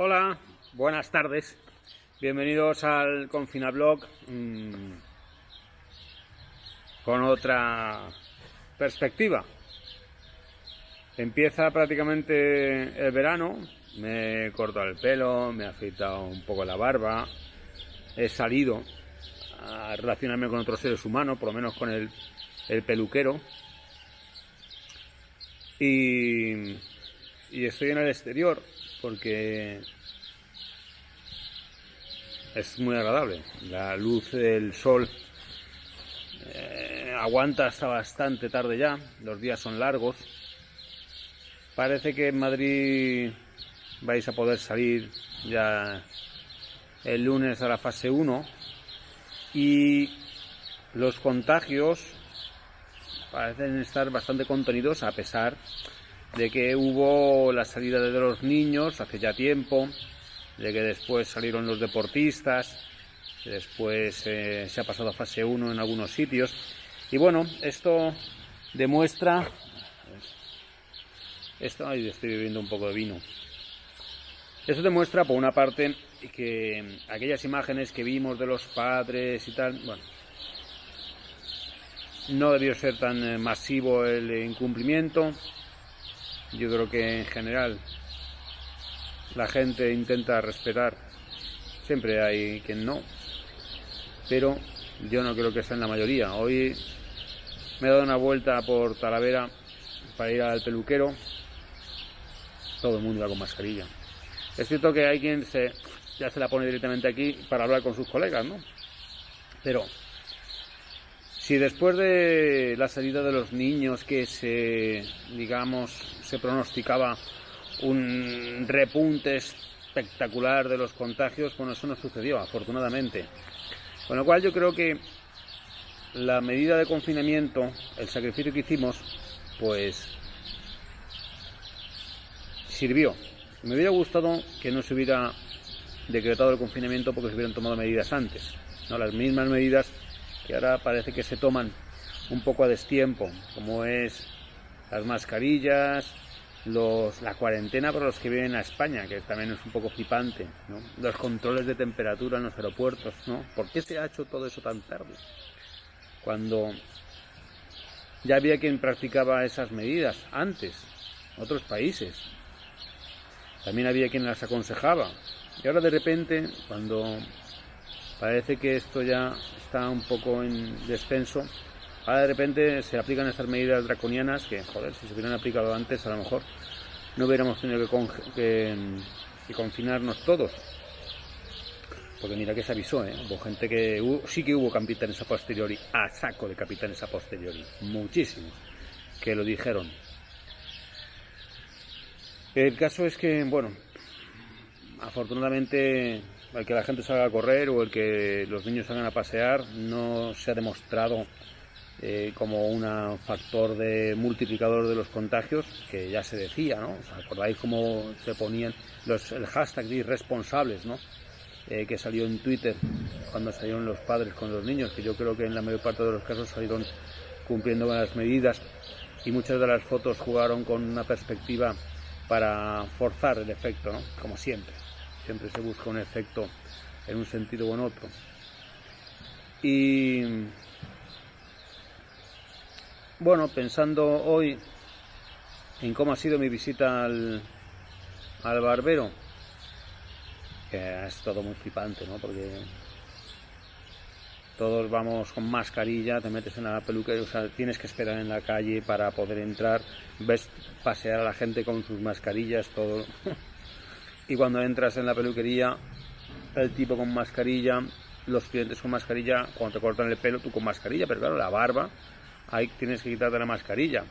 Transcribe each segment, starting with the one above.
Hola, buenas tardes, bienvenidos al Confinablog con otra perspectiva. Empieza prácticamente el verano, me he cortado el pelo, me he afeitado un poco la barba, he salido a relacionarme con otros seres humanos, por lo menos con el peluquero, y estoy en el exterior porque es muy agradable. La luz del sol aguanta hasta bastante tarde ya, los días son largos. Parece que en Madrid vais a poder salir ya el lunes a la fase 1 y los contagios parecen estar bastante contenidos, a pesar de que hubo la salida de los niños hace ya tiempo, de que después salieron los deportistas, que después se ha pasado a fase 1 en algunos sitios. Y bueno, esto demuestra... estoy bebiendo un poco de vino. Esto demuestra, por una parte, que aquellas imágenes que vimos de los padres y tal, bueno, no debió ser tan masivo el incumplimiento. Yo creo que en general la gente intenta respetar, siempre hay quien no, pero yo no creo que sea en la mayoría. Hoy me he dado una vuelta por Talavera para ir al peluquero, todo el mundo va con mascarilla. Es cierto que hay quien ya se la pone directamente aquí para hablar con sus colegas, ¿no? Pero si después de la salida de los niños, que se pronosticaba un repunte espectacular de los contagios, bueno, eso no sucedió, afortunadamente. Con lo cual yo creo que la medida de confinamiento, el sacrificio que hicimos, pues sirvió. Me hubiera gustado que no se hubiera decretado el confinamiento porque se hubieran tomado medidas antes, ¿no? Las mismas medidas que ahora parece que se toman un poco a destiempo, como es las mascarillas, la cuarentena para los que vienen a España, que también es un poco flipante, ¿no? Los controles de temperatura en los aeropuertos, ¿no? ¿Por qué se ha hecho todo eso tan tarde? Cuando ya había quien practicaba esas medidas antes, otros países. También había quien las aconsejaba. Y ahora de repente, cuando parece que esto ya está un poco en descenso, ahora de repente se aplican estas medidas draconianas que, joder, si se hubieran aplicado antes, a lo mejor no hubiéramos tenido que confinarnos todos. Porque mira que se avisó, hubo gente que... sí que hubo capitanes a posteriori, a saco de capitanes a posteriori, muchísimos, que lo dijeron. El caso es que, bueno, afortunadamente, el que la gente salga a correr o el que los niños salgan a pasear no se ha demostrado como un factor de multiplicador de los contagios, que ya se decía, ¿no? ¿Os acordáis cómo se ponían el hashtag de irresponsables, ¿no? Que salió en Twitter cuando salieron los padres con los niños, que yo creo que en la mayor parte de los casos salieron cumpliendo con las medidas, y muchas de las fotos jugaron con una perspectiva para forzar el efecto, ¿no? Como siempre se busca un efecto en un sentido o en otro. Y bueno, pensando hoy en cómo ha sido mi visita al barbero, que es todo muy flipante, ¿no? Porque todos vamos con mascarilla, te metes en la peluquería, o sea, tienes que esperar en la calle para poder entrar, ves pasear a la gente con sus mascarillas, todo. Y cuando entras en la peluquería, el tipo con mascarilla, los clientes con mascarilla, cuando te cortan el pelo, tú con mascarilla, pero claro, la barba, ahí tienes que quitarte la mascarilla.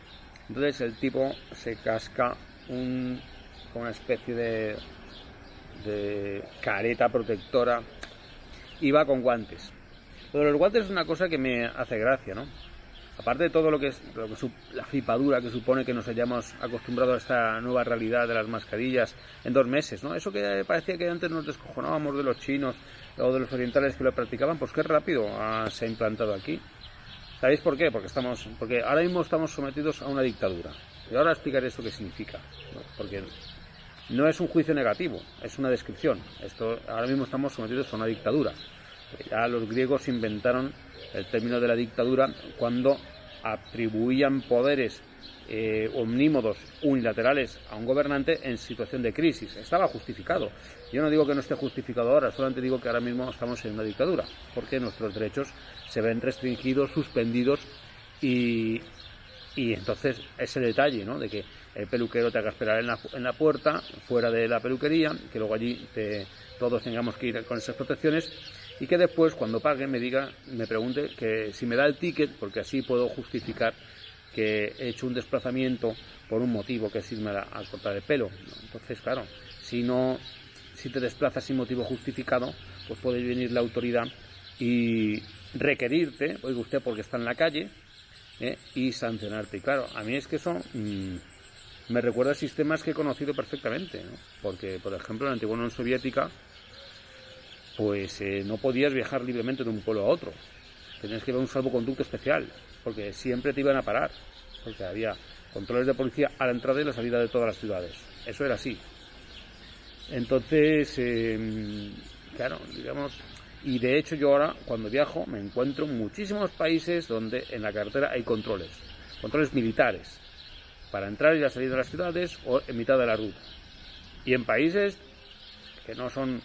Entonces el tipo se casca con una especie de careta protectora y va con guantes. Lo de los guantes es una cosa que me hace gracia, ¿no? Aparte de todo la flipadura que supone que nos hayamos acostumbrado a esta nueva realidad de las mascarillas en 2 meses, ¿no? Eso que parecía que antes nos descojonábamos de los chinos o de los orientales que lo practicaban, pues qué rápido se ha implantado aquí. ¿Sabéis por qué? Porque ahora mismo estamos sometidos a una dictadura. Y ahora explicaré esto qué significa, ¿no? Porque No es un juicio negativo, es una descripción. Esto, ahora mismo estamos sometidos a una dictadura. Ya los griegos inventaron el término de la dictadura cuando atribuían poderes omnímodos, unilaterales a un gobernante en situación de crisis. Estaba justificado. Yo no digo que no esté justificado ahora, solamente digo que ahora mismo estamos en una dictadura, porque nuestros derechos se ven restringidos, suspendidos, y entonces ese detalle, ¿no?, de que el peluquero te haga esperar en la puerta, fuera de la peluquería, que luego allí todos tengamos que ir con esas protecciones, y que después, cuando pague, me pregunte que si me da el ticket, porque así puedo justificar que he hecho un desplazamiento por un motivo, que es irme a cortar el pelo, ¿no? Entonces, claro, si te desplazas sin motivo justificado, pues puede venir la autoridad y requerirte, oiga usted, porque está en la calle, y sancionarte. Y claro, a mí es que eso me recuerda a sistemas que he conocido perfectamente, ¿no? Porque, por ejemplo, en la antigua Unión Soviética, pues no podías viajar libremente de un pueblo a otro. Tenías que llevar un salvoconducto especial, porque siempre te iban a parar, porque había controles de policía a la entrada y la salida de todas las ciudades. Eso era así. Entonces, claro, digamos, y de hecho yo ahora, cuando viajo, me encuentro en muchísimos países donde en la carretera hay controles militares, para entrar y salir de las ciudades o en mitad de la ruta. Y en países que no son,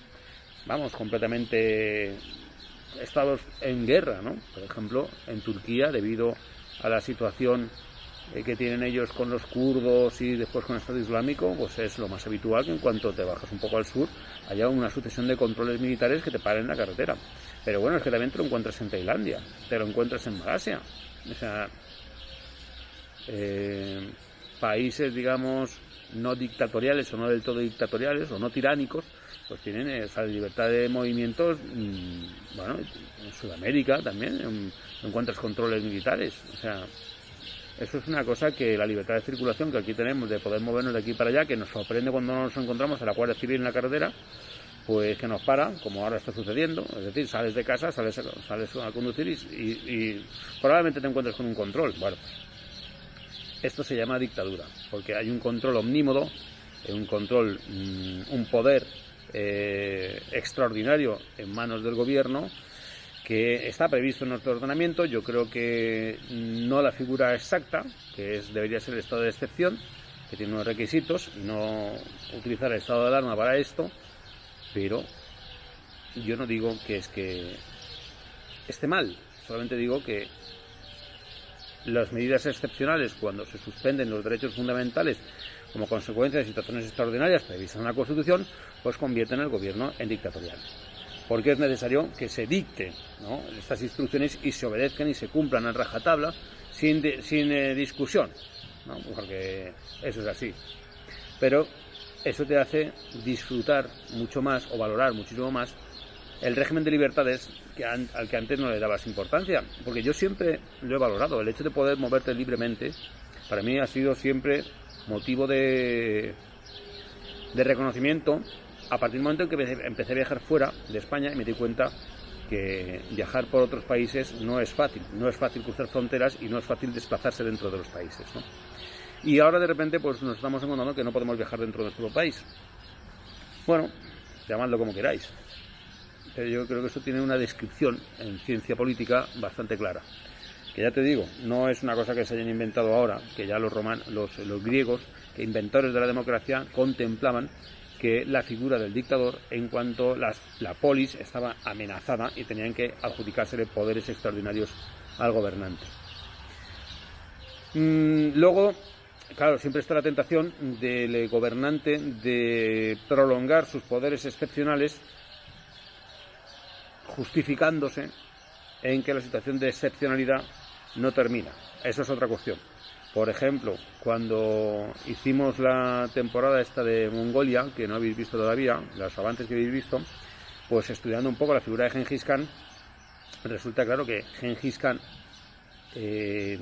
vamos, completamente estados en guerra, ¿no? Por ejemplo, en Turquía, debido a la situación que tienen ellos con los kurdos y después con el Estado Islámico, pues es lo más habitual que en cuanto te bajas un poco al sur haya una sucesión de controles militares que te paren en la carretera. Pero bueno, es que también te lo encuentras en Tailandia, te lo encuentras en Malasia. O sea, países, digamos, no dictatoriales o no del todo dictatoriales o no tiránicos, pues tienen esa libertad de movimientos. Bueno, en Sudamérica también encuentras controles militares. O sea, eso es una cosa que la libertad de circulación que aquí tenemos, de poder movernos de aquí para allá, que nos sorprende cuando nos encontramos a la Guardia Civil en la carretera, pues que nos para, como ahora está sucediendo. Es decir, sales de casa, sales a conducir y probablemente te encuentres con un control. Bueno, esto se llama dictadura, porque hay un control omnímodo, un poder extraordinario en manos del gobierno, que está previsto en nuestro ordenamiento. Yo creo que no la figura exacta, que debería ser el estado de excepción, que tiene unos requisitos, y no utilizar el estado de alarma para esto, pero yo no digo que esté mal, solamente digo que las medidas excepcionales, cuando se suspenden los derechos fundamentales como consecuencia de situaciones extraordinarias previstas en la Constitución, pues convierten al gobierno en dictatorial. Porque es necesario que se dicten, ¿no?, estas instrucciones y se obedezcan y se cumplan a rajatabla sin discusión, ¿no?, porque eso es así. Pero eso te hace disfrutar mucho más o valorar muchísimo más el régimen de libertades al que antes no le dabas importancia, porque yo siempre lo he valorado. El hecho de poder moverte libremente para mí ha sido siempre motivo de reconocimiento, a partir del momento en que empecé a viajar fuera de España y me di cuenta que viajar por otros países no es fácil cruzar fronteras y no es fácil desplazarse dentro de los países, ¿no? Y ahora de repente pues nos estamos encontrando que no podemos viajar dentro de nuestro país. Bueno, llamadlo como queráis, pero yo creo que eso tiene una descripción en ciencia política bastante clara. Que ya te digo, no es una cosa que se hayan inventado ahora, que ya los griegos, que inventores de la democracia, contemplaban que la figura del dictador, en cuanto la polis estaba amenazada y tenían que adjudicársele poderes extraordinarios al gobernante. Luego, claro, siempre está la tentación del gobernante de prolongar sus poderes excepcionales, justificándose en que la situación de excepcionalidad no termina. Eso es otra cuestión. Por ejemplo, cuando hicimos la temporada esta de Mongolia, que no habéis visto todavía, los avances que habéis visto, pues estudiando un poco la figura de Gengis Khan, resulta claro que Gengis Khan, que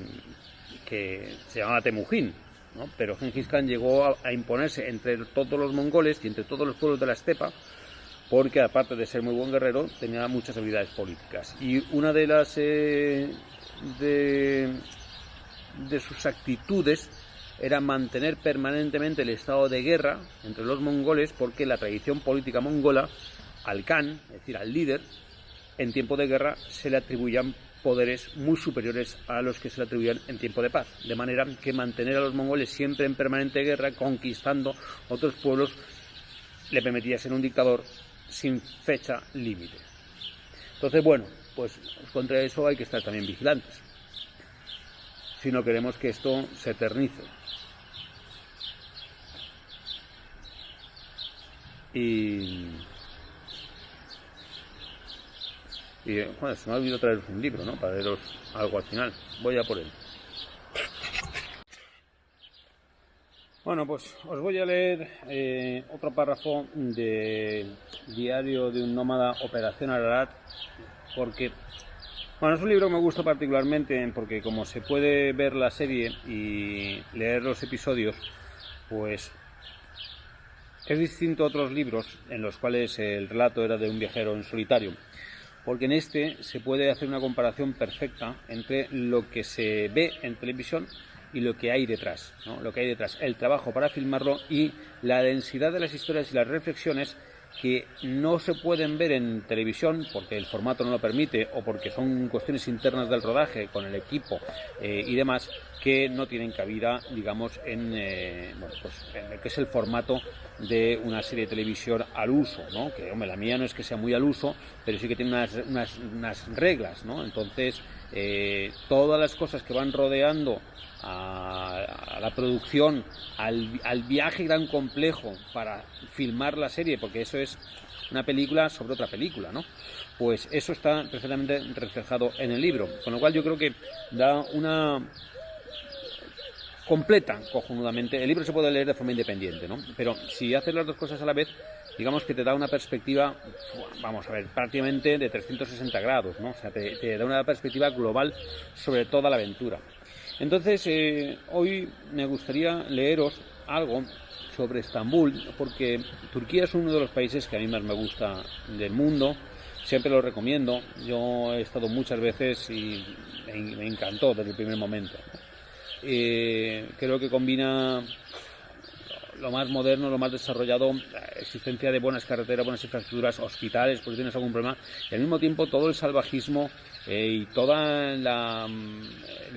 se llamaba Temujin, ¿no?, pero Gengis Khan llegó a imponerse entre todos los mongoles y entre todos los pueblos de la estepa, porque aparte de ser muy buen guerrero, tenía muchas habilidades políticas. Y una de las de sus actitudes era mantener permanentemente el estado de guerra entre los mongoles, porque la tradición política mongola, al Khan, es decir, al líder, en tiempo de guerra se le atribuían poderes muy superiores a los que se le atribuían en tiempo de paz, de manera que mantener a los mongoles siempre en permanente guerra, conquistando otros pueblos, le permitía ser un dictador sin fecha límite. Entonces, bueno, pues contra eso hay que estar también vigilantes, si no queremos que esto se eternice. Y bueno, se me ha olvidado traeros un libro, ¿no? Para leeros algo al final. Voy a por él. Bueno, pues os voy a leer otro párrafo de Diario de un nómada, Operación Ararat, porque, bueno, es un libro que me gusta particularmente porque como se puede ver la serie y leer los episodios, pues es distinto a otros libros en los cuales el relato era de un viajero en solitario, porque en este se puede hacer una comparación perfecta entre lo que se ve en televisión y lo que hay detrás, ¿no? Lo que hay detrás, el trabajo para filmarlo y la densidad de las historias y las reflexiones que no se pueden ver en televisión porque el formato no lo permite o porque son cuestiones internas del rodaje con el equipo y demás, que no tienen cabida, digamos, en lo que es el formato de una serie de televisión al uso, ¿no? Que, hombre, la mía no es que sea muy al uso, pero sí que tiene unas reglas, ¿no? Entonces, todas las cosas que van rodeando a la producción, al viaje tan complejo para filmar la serie, porque eso es una película sobre otra película, ¿no? Pues eso está perfectamente reflejado en el libro, con lo cual yo creo que da una completa cojonudamente. El libro se puede leer de forma independiente, ¿no? Pero si haces las dos cosas a la vez, digamos que te da una perspectiva, vamos a ver, prácticamente de 360 grados, ¿no? O sea, te da una perspectiva global sobre toda la aventura. Entonces, hoy me gustaría leeros algo sobre Estambul, porque Turquía es uno de los países que a mí más me gusta del mundo. Siempre lo recomiendo. Yo he estado muchas veces y me encantó desde el primer momento. Creo que combina lo más moderno, lo más desarrollado, la existencia de buenas carreteras, buenas infraestructuras, hospitales, por si tienes algún problema, y al mismo tiempo todo el salvajismo y todo el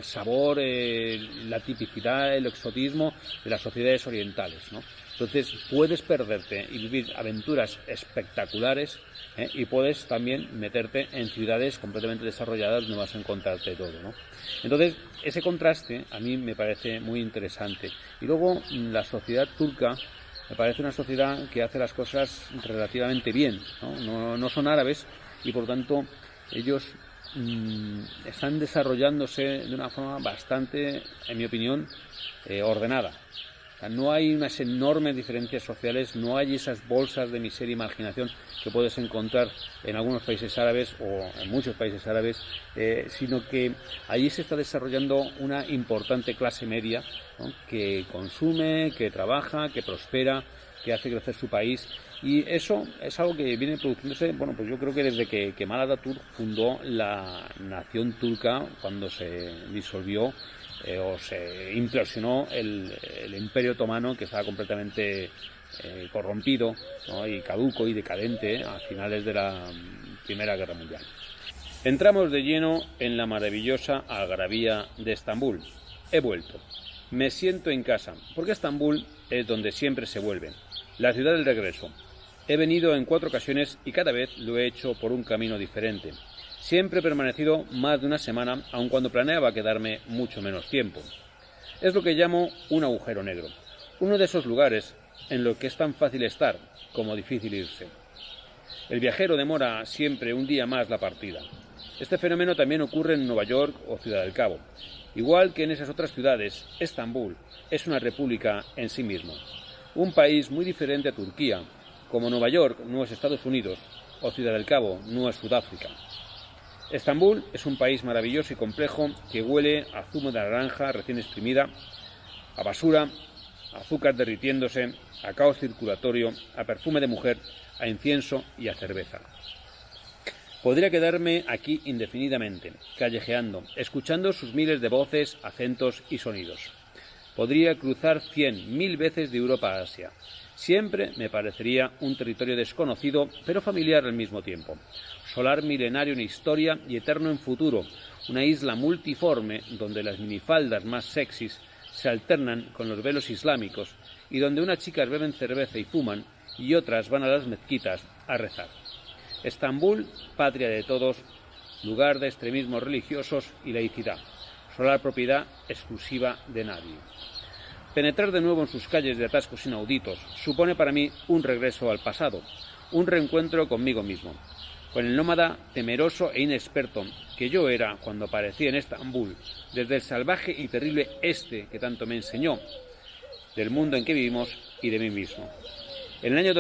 sabor, la tipicidad, el exotismo de las sociedades orientales, ¿no? Entonces puedes perderte y vivir aventuras espectaculares, y puedes también meterte en ciudades completamente desarrolladas donde vas a encontrarte todo, ¿no? Entonces ese contraste a mí me parece muy interesante. Y luego la sociedad turca me parece una sociedad que hace las cosas relativamente bien, ¿no? No son árabes y por lo tanto ellos están desarrollándose de una forma bastante, en mi opinión, ordenada. O sea, no hay unas enormes diferencias sociales, no hay esas bolsas de miseria y marginación que puedes encontrar en algunos países árabes o en muchos países árabes, sino que allí se está desarrollando una importante clase media, ¿no? Que consume, que trabaja, que prospera, que hace crecer su país. Y eso es algo que viene produciéndose, bueno, pues yo creo que desde que Kemal Atatürk fundó la nación turca, cuando se disolvió o se implosionó el Imperio Otomano, que estaba completamente corrompido, ¿no? Y caduco y decadente a finales de la Primera Guerra Mundial. Entramos de lleno en la maravillosa algarabía de Estambul. He vuelto. Me siento en casa, porque Estambul es donde siempre se vuelve, la ciudad del regreso. He venido en 4 ocasiones y cada vez lo he hecho por un camino diferente. Siempre he permanecido más de una semana, aun cuando planeaba quedarme mucho menos tiempo. Es lo que llamo un agujero negro, uno de esos lugares en los que es tan fácil estar como difícil irse. El viajero demora siempre un día más la partida. Este fenómeno también ocurre en Nueva York o Ciudad del Cabo. Igual que en esas otras ciudades, Estambul es una república en sí misma. Un país muy diferente a Turquía, como Nueva York no es Estados Unidos o Ciudad del Cabo no es Sudáfrica. Estambul es un país maravilloso y complejo que huele a zumo de naranja recién exprimida, a basura, a azúcar derritiéndose, a caos circulatorio, a perfume de mujer, a incienso y a cerveza. Podría quedarme aquí indefinidamente, callejeando, escuchando sus miles de voces, acentos y sonidos. Podría cruzar 100, 1000 veces de Europa a Asia. Siempre me parecería un territorio desconocido, pero familiar al mismo tiempo. Solar milenario en historia y eterno en futuro. Una isla multiforme donde las minifaldas más sexys se alternan con los velos islámicos y donde unas chicas beben cerveza y fuman y otras van a las mezquitas a rezar. Estambul, patria de todos, lugar de extremismos religiosos y laicidad. Solar propiedad exclusiva de nadie. Penetrar de nuevo en sus calles de atascos inauditos supone para mí un regreso al pasado, un reencuentro conmigo mismo, con el nómada temeroso e inexperto que yo era cuando aparecí en Estambul, desde el salvaje y terrible este que tanto me enseñó, del mundo en que vivimos y de mí mismo. En el año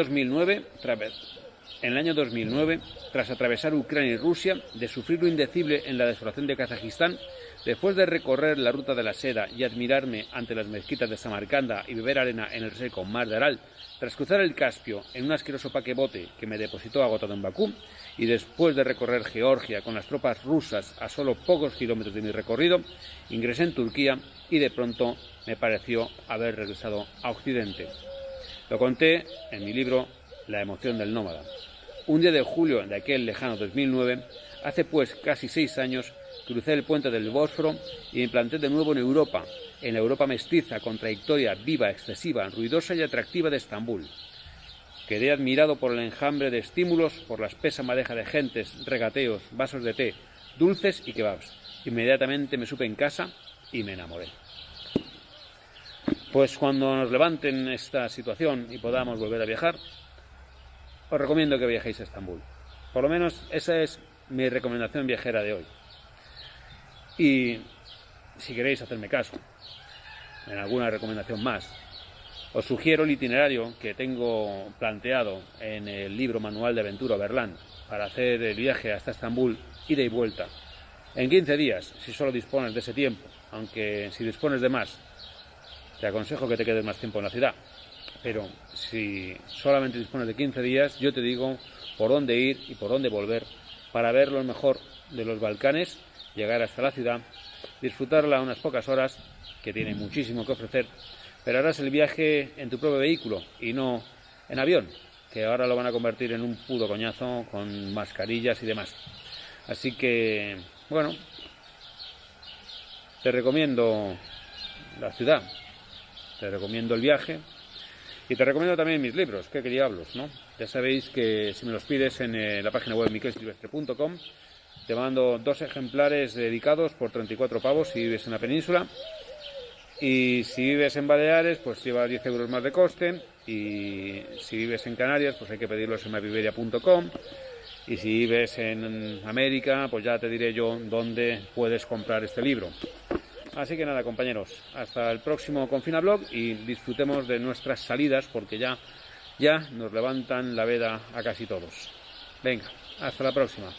2009, tras atravesar Ucrania y Rusia, de sufrir lo indecible en la desolación de Kazajistán, después de recorrer la ruta de la seda y admirarme ante las mezquitas de Samarcanda y beber arena en el seco mar de Aral, tras cruzar el Caspio en un asqueroso paquebote que me depositó agotado en Bakú, y después de recorrer Georgia con las tropas rusas a solo pocos kilómetros de mi recorrido, ingresé en Turquía y de pronto me pareció haber regresado a Occidente. Lo conté en mi libro La emoción del nómada. Un día de julio de aquel lejano 2009, hace pues casi 6 años, crucé el puente del Bósforo y me planté de nuevo en Europa, en la Europa mestiza, contradictoria, viva, excesiva, ruidosa y atractiva de Estambul. Quedé admirado por el enjambre de estímulos, por la espesa madeja de gentes, regateos, vasos de té, dulces y kebabs. Inmediatamente me supe en casa y me enamoré. Pues cuando nos levanten esta situación y podamos volver a viajar, os recomiendo que viajéis a Estambul. Por lo menos esa es mi recomendación viajera de hoy. Y si queréis hacerme caso en alguna recomendación más, os sugiero el itinerario que tengo planteado en el libro Manual de Aventura Berlán para hacer el viaje hasta Estambul, ida y vuelta, en 15 días, si solo dispones de ese tiempo, aunque si dispones de más, te aconsejo que te quedes más tiempo en la ciudad. Pero si solamente dispones de 15 días, yo te digo por dónde ir y por dónde volver para ver lo mejor de los Balcanes, llegar hasta la ciudad, disfrutarla unas pocas horas, que tiene muchísimo que ofrecer, pero harás el viaje en tu propio vehículo y no en avión, que ahora lo van a convertir en un puto coñazo con mascarillas y demás. Así que, bueno, te recomiendo la ciudad, te recomiendo el viaje y te recomiendo también mis libros, qué diablos, ¿no? Ya sabéis que si me los pides en la página web miquelsilvestre.com, te mando 2 ejemplares dedicados por 34 pavos si vives en la península. Y si vives en Baleares, pues lleva 10 euros más de coste. Y si vives en Canarias, pues hay que pedirlos en maviveria.com. Y si vives en América, pues ya te diré yo dónde puedes comprar este libro. Así que nada, compañeros, hasta el próximo Confinablog y disfrutemos de nuestras salidas porque ya nos levantan la veda a casi todos. Venga, hasta la próxima.